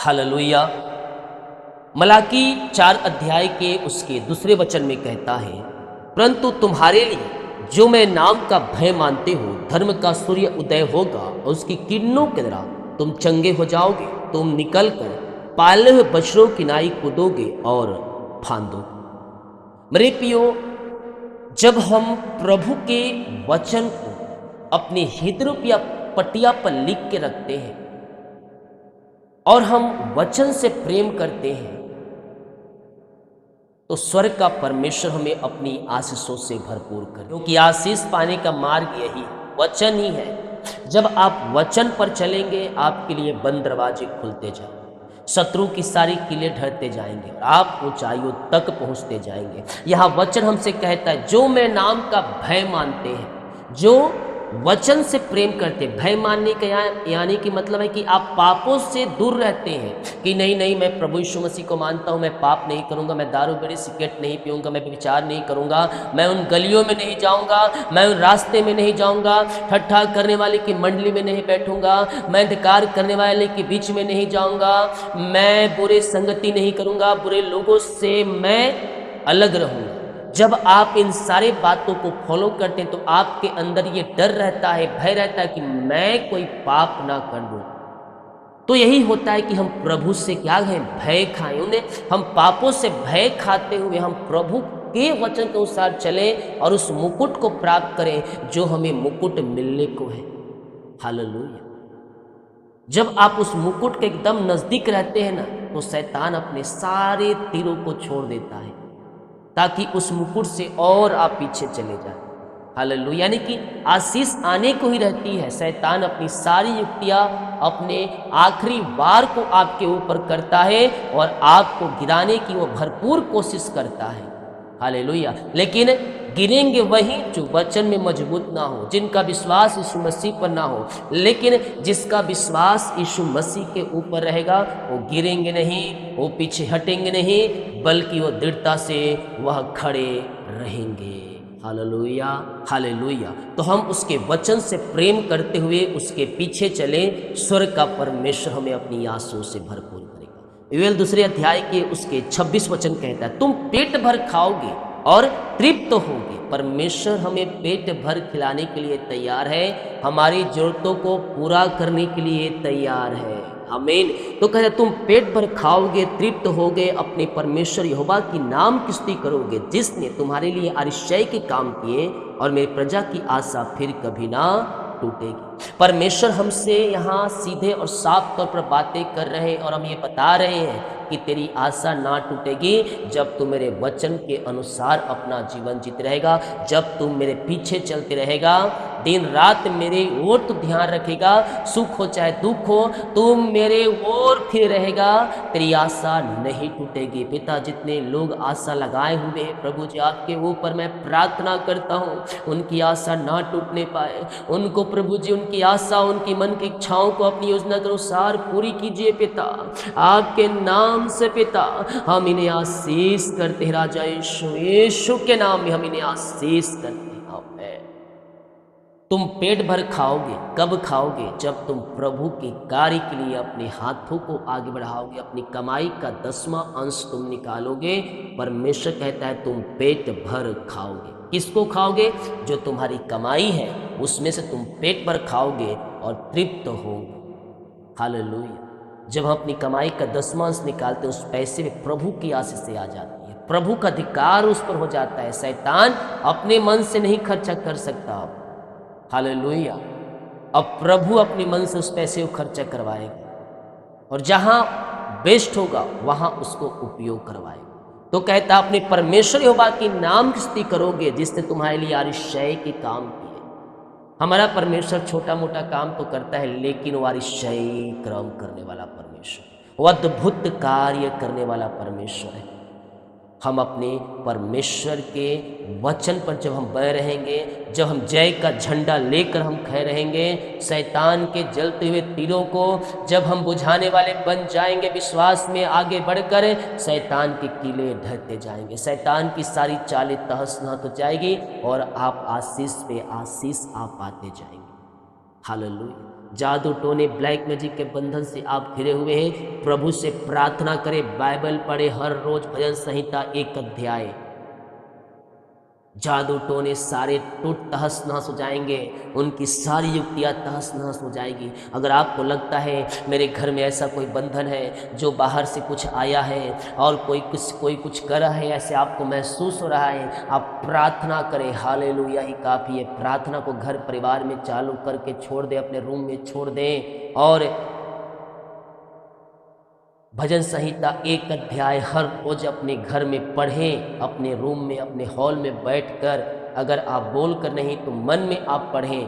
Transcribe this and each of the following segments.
Hallelujah. Malachi 4 अध्याय के उसके दूसरे वचन में कहता है, परंतु तुम्हारे लिए जो मैं नाम का भय मानते हो, धर्म का सूर्य उदय होगा और उसकी किरणों के द्वारा तुम चंगे हो जाओगे। तुम निकलकर पाले हुए बछड़ों की नाई कूदोगे और फांदोगे। मेरे प्रियो, जब हम प्रभु के वचन को अपनी हृदय या पटिया पर लिख के रखते हैं और हम वचन से प्रेम करते हैं, तो स्वर्ग का परमेश्वर हमें अपनी आशीषों से भरपूर करे, क्योंकि आशीष पाने का मार्ग यही वचन ही है। जब आप वचन पर चलेंगे, आपके लिए बंद दरवाजे खुलते जाएंगे, शत्रु की सारी किले ढहते जाएंगे और आप ऊंचाइयों तक पहुंचते जाएंगे। यहाँ वचन हमसे कहता है, जो मैं नाम का भय मानते हैं, जो वचन से प्रेम करते। भय मानने का यानी कि मतलब है कि आप पापों से दूर रहते हैं कि नहीं, मैं प्रभु यीशु मसीह को मानता हूँ, मैं पाप नहीं करूँगा, मैं दारू बीड़ी सिगरेट नहीं पीऊँगा, मैं विचार नहीं करूँगा, मैं उन गलियों में नहीं जाऊँगा, मैं उन रास्ते में नहीं जाऊँगा, ठट्ठा करने वाले की मंडली में नहीं बैठूँगा, मैं धिक्कार करने वाले के बीच में नहीं जाऊँगा, मैं बुरे संगति नहीं करूँगा, बुरे लोगों से मैं अलग रहूँगा। जब आप इन सारे बातों को फॉलो करते हैं तो आपके अंदर ये डर रहता है, भय रहता है कि मैं कोई पाप ना कर दूं। तो यही होता है कि हम प्रभु से क्या है, भय खाएं। उन्हें हम पापों से भय खाते हुए हम प्रभु के वचन के अनुसार चलें और उस मुकुट को प्राप्त करें जो हमें मुकुट मिलने को है। हालेलुया। जब आप उस मुकुट के एकदम नजदीक रहते हैं ना, तो शैतान अपने सारे तीरों को छोड़ देता है ताकि उस मुकुट से और आप पीछे चले जाएं। हालेलुया। यानी कि आशीष आने को ही रहती है। शैतान अपनी सारी युक्तियां अपने आखिरी वार को आपके ऊपर करता है और आपको गिराने की वो भरपूर कोशिश करता है। हालेलुया। लेकिन गिरेंगे वही जो वचन में मजबूत ना हो, जिनका विश्वास यीशु मसीह पर ना हो। लेकिन जिसका विश्वास यीशु मसीह के ऊपर रहेगा, वो गिरेंगे नहीं, वो पीछे हटेंगे नहीं, बल्कि वो दृढ़ता से वह खड़े रहेंगे। Hallelujah, hallelujah. तो हम उसके वचन से प्रेम करते हुए उसके पीछे चले, स्वर्ग का परमेश्वर हमें अपनी आंसुओं से भरपूर करेगा। योएल 2 अध्याय के उसके 26 वचन कहता है, तुम पेट भर खाओगे और तृप्त होगे। परमेश्वर हमें पेट भर खिलाने के लिए तैयार है, हमारी जरूरतों को पूरा करने के लिए तैयार है। आमीन। तो कहते तुम पेट भर खाओगे, तृप्त होगे, अपने परमेश्वर यहोवा की नाम की स्तुति करोगे, जिसने तुम्हारे लिए आश्चर्य के काम किए, और मेरी प्रजा की आशा फिर कभी ना टूटेगी। परमेश्वर हमसे यहाँ सीधे और साफ तौर पर बातें कर रहे हैं और हम ये बता रहे हैं कि तेरी आशा ना टूटेगी जब तू मेरे वचन के अनुसार अपना जीवन जीत रहेगा, जब तू मेरे पीछे चलते रहेगा, दिन रात मेरे ओर तू ध्यान रखेगा, सुख हो चाहे दुख हो, तुम मेरे ओर फिर रहेगा, तेरी आशा नहीं टूटेगी। पिता, जितने लोग आशा लगाए हुए हैं प्रभु जी, आपके ऊपर मैं प्रार्थना करता हूँ, उनकी आशा ना टूटने पाए। उनको प्रभु जी, उनकी आशा, उनकी मन की इच्छाओं को अपनी योजना के अनुसार पूरी कीजिए पिता, आपके नाम से पिता। हम इन्हें आशीष करते हैं राजा यीशु, यीशु के नाम में हम इन्हें आशीष करते हैं। आमीन। तुम पेट भर खाओगे, कब खाओगे? जब तुम प्रभु के कार्य के लिए अपने हाथों को आगे बढ़ाओगे, अपनी कमाई का 10वां अंश तुम निकालोगे। परमेश्वर कहता है तुम पेट भर खाओगे। किसको खाओगे? जो तुम्हारी कमाई है उसमें से तुम पेट भर खाओगे और तृप्त होगे। हालेलुया। जब हम अपनी कमाई का 10वां अंश निकालते हैं, उस पैसे में प्रभु की आशीष से आ जाती है, प्रभु का अधिकार उस पर हो जाता है। शैतान अपने मन से नहीं खर्चा कर सकता। हालेलुया। अब प्रभु अपने मन से उस पैसे को खर्चा करवाएगा और जहां बेस्ट होगा वहां उसको उपयोग करवाएगा। तो कहता अपने परमेश्वर यहोवा के नाम की स्तुति करोगे, जिसने तुम्हारे लिए आश्चर्य के काम किए। हमारा परमेश्वर छोटा मोटा काम तो करता है, लेकिन वो आश्चर्य कर्म करने वाला परमेश्वर, वो अद्भुत कार्य करने वाला परमेश्वर है। हम अपने परमेश्वर के वचन पर जब हम बने रहेंगे, जब हम जय का झंडा लेकर हम खड़े रहेंगे, शैतान के जलते हुए तीरों को जब हम बुझाने वाले बन जाएंगे, विश्वास में आगे बढ़कर शैतान के किले ढहते जाएंगे, शैतान की सारी चालें तहस नहस हो जाएगी और आप आशीष पे आशीष आप पाते जाएंगे। हालेलुया। जादू टोने ब्लैक मैजिक के बंधन से आप घिरे हुए हैं, प्रभु से प्रार्थना करें, बाइबल पढ़े, हर रोज भजन संहिता 1 अध्याय। जादू टोने सारे टूट तहस नहस हो जाएंगे, उनकी सारी युक्तियां तहस नहस हो जाएगी। अगर आपको लगता है मेरे घर में ऐसा कोई बंधन है जो बाहर से कुछ आया है और कोई कुछ कर रहा है, ऐसे आपको महसूस हो रहा है, आप प्रार्थना करें। हालेलुया ही काफ़ी है। प्रार्थना को घर परिवार में चालू करके छोड़ दें, अपने रूम में छोड़ दें और भजन संहिता 1 अध्याय हर रोज अपने घर में पढ़ें, अपने रूम में, अपने हॉल में बैठकर। अगर आप बोल कर नहीं तो मन में आप पढ़ें।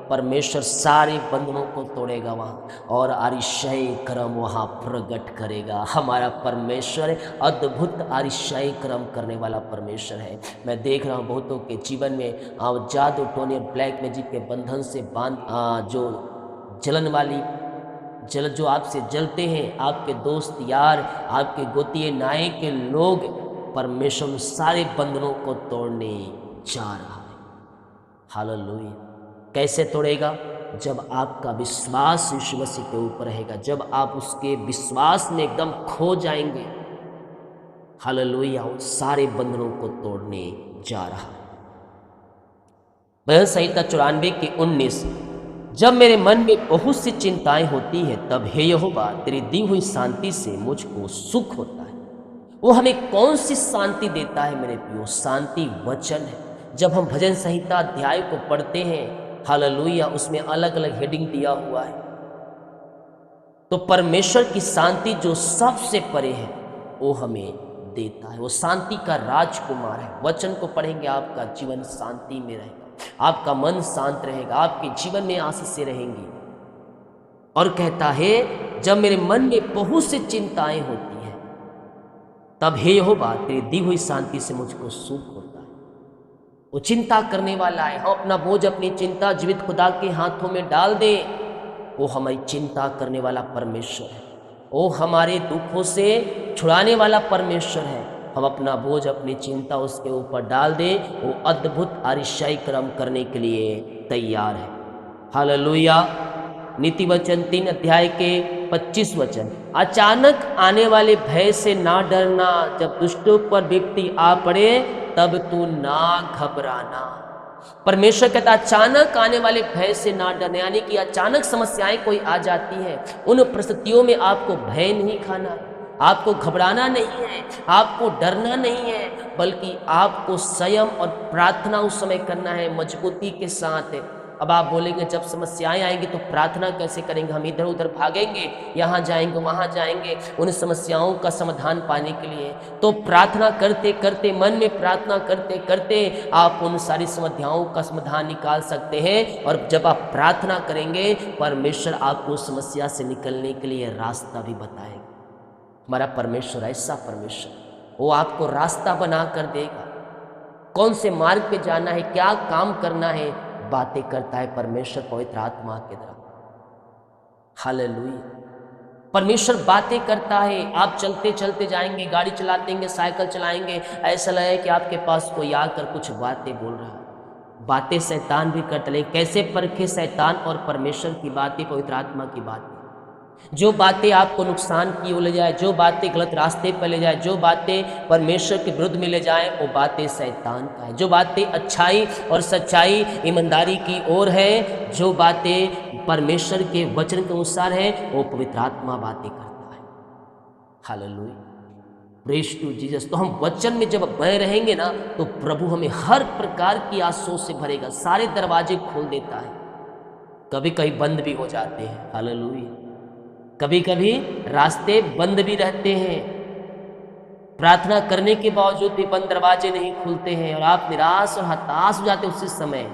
परमेश्वर सारे बंधनों को तोड़ेगा वहाँ और आरिशाई कर्म वहाँ प्रकट करेगा। हमारा परमेश्वर अद्भुत आरिशाई कर्म करने वाला परमेश्वर है। मैं देख रहा हूँ बहुतों के जीवन में जादू टोने ब्लैक मैजिक के बंधन से जो जलन वाली जो आपसे जलते हैं, आपके दोस्त यार, आपके गोतिए नाए के लोग, परमेश्वर सारे बंधनों को तोड़ने जा रहा है। हालेलुया। कैसे तोड़ेगा? जब आपका विश्वास यीशु मसीह के ऊपर रहेगा, जब आप उसके विश्वास में एकदम खो जाएंगे। हालेलुया। उन सारे बंधनों को तोड़ने जा रहा है। भजन संहिता 94 के 19, जब मेरे मन में बहुत सी चिंताएं होती हैं, तब हे यहोवा तेरी दी हुई शांति से मुझको सुख होता है। वो हमें कौन सी शांति देता है मेरे प्रियो? शांति वचन है। जब हम भजन संहिता अध्याय को पढ़ते हैं, हालेलुया, उसमें अलग अलग हेडिंग दिया हुआ है। तो परमेश्वर की शांति जो सबसे परे है वो हमें देता है। वो शांति का राजकुमार है। वचन को पढ़ेंगे, आपका जीवन शांति में रहेगा, आपका मन शांत रहेगा, आपके जीवन में आशीषें रहेंगी। और कहता है जब मेरे मन में बहुत सी चिंताएं होती हैं, तब हे यहोवा तेरी दी हुई शांति से मुझको सुख होता है। वो चिंता करने वाला है। हम अपना बोझ, अपनी चिंता जीवित खुदा के हाथों में डाल दें। वो हमारी चिंता करने वाला परमेश्वर है। वो हमारे दुखों से छुड़ाने वाला परमेश्वर है। हम अपना बोझ, अपनी चिंता उसके ऊपर डाल दें, वो अद्भुत आरिशाई कर्म करने के लिए तैयार है। हालेलुया। नीति वचन 3 अध्याय के 25 वचन, अचानक आने वाले भय से ना डरना, जब दुष्टों पर विपत्ति आ पड़े तब तू ना घबराना। परमेश्वर कहता अचानक आने वाले भय से ना डरना, यानी कि अचानक समस्याएं कोई आ जाती हैं, उन परिस्थितियों में आपको भय नहीं खाना, आपको घबराना नहीं है, आपको डरना नहीं है, बल्कि आपको संयम और प्रार्थना उस समय करना है मजबूती के साथ। अब आप बोलेंगे जब समस्याएं आएंगी तो प्रार्थना कैसे करेंगे? हम इधर उधर भागेंगे, यहाँ जाएंगे वहाँ जाएंगे उन समस्याओं का समाधान पाने के लिए। तो प्रार्थना करते करते, मन में प्रार्थना करते करते आप उन सारी समस्याओं का समाधान निकाल सकते हैं। और जब आप प्रार्थना करेंगे, परमेश्वर आपको समस्या से निकलने के लिए रास्ता भी बताएगा। हमारा परमेश्वर ऐसा परमेश्वर, वो आपको रास्ता बना कर देगा। कौन से मार्ग पे जाना है, क्या काम करना है, बातें करता है परमेश्वर पवित्र आत्मा के द्वारा। हालेलुया। परमेश्वर बातें करता है। आप चलते चलते जाएंगे, गाड़ी चलाते हैं, साइकिल चलाएंगे, ऐसा लगे कि आपके पास कोई आकर कुछ बातें बोल रहा है। बातें शैतान भी करता है। कैसे परखे शैतान और परमेश्वर की बातें, पवित्र आत्मा की बातें? जो बातें आपको नुकसान की ओर ले जाए, जो बातें गलत रास्ते पर ले जाए, जो बातें परमेश्वर के विरुद्ध में ले जाए, वो बातें शैतान का है। जो बातें अच्छाई और सच्चाई, ईमानदारी की ओर है, जो बातें परमेश्वर के वचन के अनुसार है, वो पवित्र आत्मा बातें करता है। Hallelujah, praise to Jesus. तो हम वचन में जब बने रहेंगे ना, तो प्रभु हमें हर प्रकार की आशीषों से भरेगा, सारे दरवाजे खोल देता है। कभी कभी बंद भी हो जाते हैं। हालेलुया। कभी कभी रास्ते बंद भी रहते हैं, प्रार्थना करने के बावजूद भी बंद दरवाजे नहीं खुलते हैं और आप निराश और हताश हो जाते उसी समय।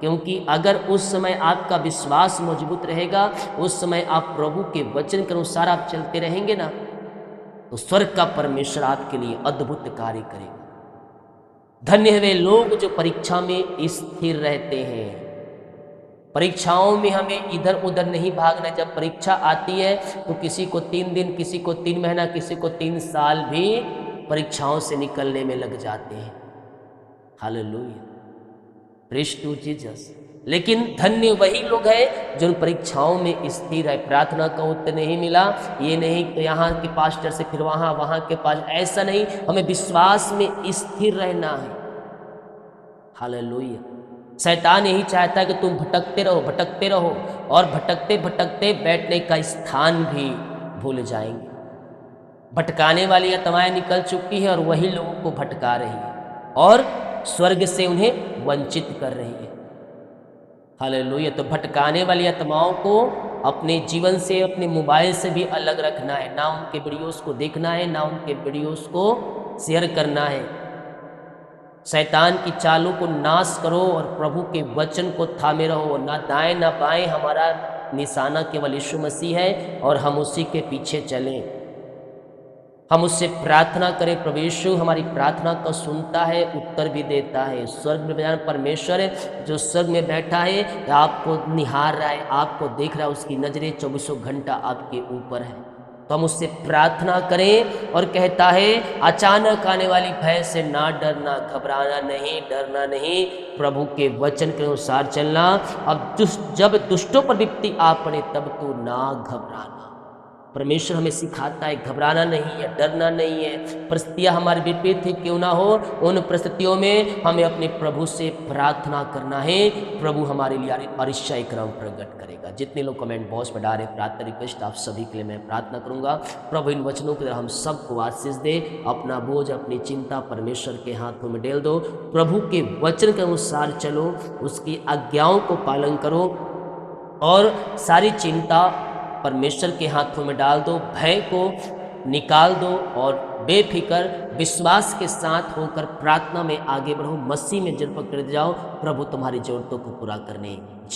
क्योंकि अगर उस समय आपका विश्वास मजबूत रहेगा, उस समय आप प्रभु के वचन के अनुसार आप चलते रहेंगे ना, तो स्वर्ग का परमेश्वर आपके लिए अद्भुत कार्य करेगा। धन्य है वे लोग जो परीक्षा में स्थिर रहते हैं। परीक्षाओं में हमें इधर उधर नहीं भागना। जब परीक्षा आती है तो किसी को 3 दिन, किसी को 3 महीना, किसी को 3 साल भी परीक्षाओं से निकलने में लग जाते हैं। Hallelujah, praise to Jesus. लेकिन धन्य वही लोग हैं जो उन परीक्षाओं में स्थिर है। प्रार्थना का उत्तर नहीं मिला, ये नहीं कि यहाँ के पास्टर से फिर वहाँ, वहाँ के पास, ऐसा नहीं, हमें विश्वास में स्थिर रहना है। हालेलुया। शैतान यही चाहता है कि तुम भटकते रहो, भटकते रहो, और भटकते भटकते बैठने का स्थान भी भूल जाएंगे। भटकाने वाली आत्माएं निकल चुकी है और वही लोगों को भटका रही है और स्वर्ग से उन्हें वंचित कर रही है। हालेलुया। तो भटकाने वाली आत्माओं को अपने जीवन से, अपने मोबाइल से भी अलग रखना है। ना उनके वीडियोस को देखना है, ना उनके वीडियोस को शेयर करना है। शैतान की चालों को नाश करो और प्रभु के वचन को थामे रहो। ना दाएं ना बाएं, हमारा निशाना केवल यीशु मसीह है और हम उसी के पीछे चलें। हम उससे प्रार्थना करें। प्रभु यीशु हमारी प्रार्थना को सुनता है, उत्तर भी देता है। स्वर्ग में विराजमान परमेश्वर है जो स्वर्ग में बैठा है, आपको निहार रहा है, आपको देख रहा है, उसकी नजरें 24 घंटा आपके ऊपर है। तो हम उससे प्रार्थना करें। और कहता है अचानक आने वाली भय से ना डरना, घबराना नहीं, डरना नहीं, प्रभु के वचन के अनुसार चलना। अब जब दुष्टों पर विपत्ति आ पड़े तब तो ना घबराना। परमेश्वर हमें सिखाता है घबराना नहीं है, डरना नहीं है। परिस्थितियाँ हमारे विपरीत ही क्यों ना हो, उन परिस्थितियों में हमें अपने प्रभु से प्रार्थना करना है। प्रभु हमारे लिए अरिश्चय क्रम प्रकट करेगा। जितने लोग कमेंट बॉक्स में डाले प्रार्थना रिक्वेस्ट, आप सभी के लिए मैं प्रार्थना करूंगा। प्रभु इन वचनों की तरह हम सबको आशीष दे। अपना बोझ, अपनी चिंता परमेश्वर के हाथों में डाल दो। प्रभु के वचन के अनुसार चलो, उसकी आज्ञाओं को पालन करो और सारी चिंता परमेश्वर के हाथों में डाल दो। भय को निकाल दो और बेफिक्र विश्वास के साथ होकर प्रार्थना में आगे बढ़ो। मसीह में जड़ पकड़ जाओ। प्रभु तुम्हारी जरूरतों को पूरा करने जाओ।